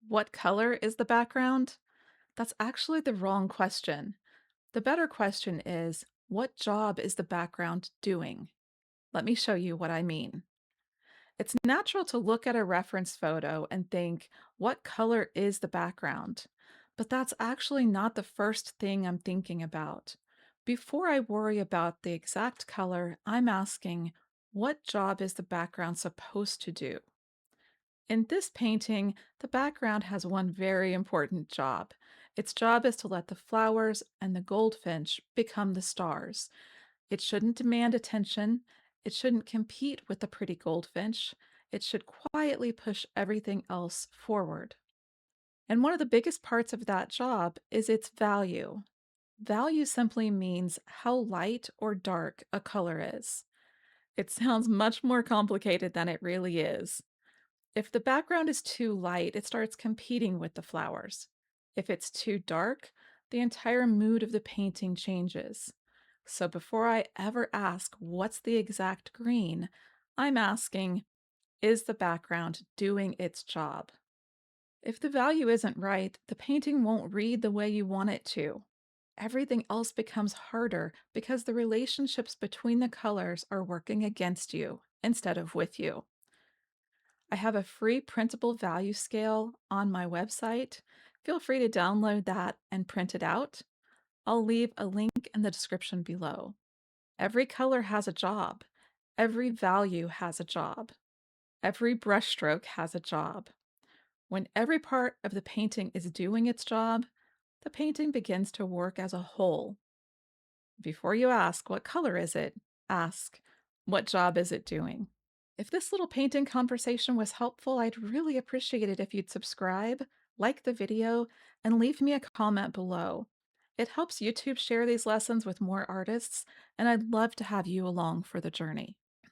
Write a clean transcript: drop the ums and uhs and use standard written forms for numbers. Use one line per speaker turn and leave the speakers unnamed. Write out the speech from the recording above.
What color is the background? That's actually the wrong question. The better question is, what job is the background doing? Let me show you what I mean. It's natural to look at a reference photo and think, what color is the background? But that's actually not the first thing I'm thinking about. Before I worry about the exact color, I'm asking, what job is the background supposed to do? In this painting, the background has one very important job. Its job is to let the flowers and the goldfinch become the stars. It shouldn't demand attention. It shouldn't compete with the pretty goldfinch. It should quietly push everything else forward. And one of the biggest parts of that job is its value. Value simply means how light or dark a color is. It sounds much more complicated than it really is. If the background is too light, it starts competing with the flowers. If it's too dark, the entire mood of the painting changes. So before I ever ask what's the exact green, I'm asking, is the background doing its job? If the value isn't right, the painting won't read the way you want it to. Everything else becomes harder because the relationships between the colors are working against you instead of with you. I have a free printable value scale on my website. Feel free to download that and print it out. I'll leave a link in the description below. Every color has a job. Every value has a job. Every brushstroke has a job. When every part of the painting is doing its job, the painting begins to work as a whole. Before you ask, what color is it? Ask, what job is it doing? If this little painting conversation was helpful, I'd really appreciate it if you'd subscribe, like the video, and leave me a comment below. It helps YouTube share these lessons with more artists, and I'd love to have you along for the journey.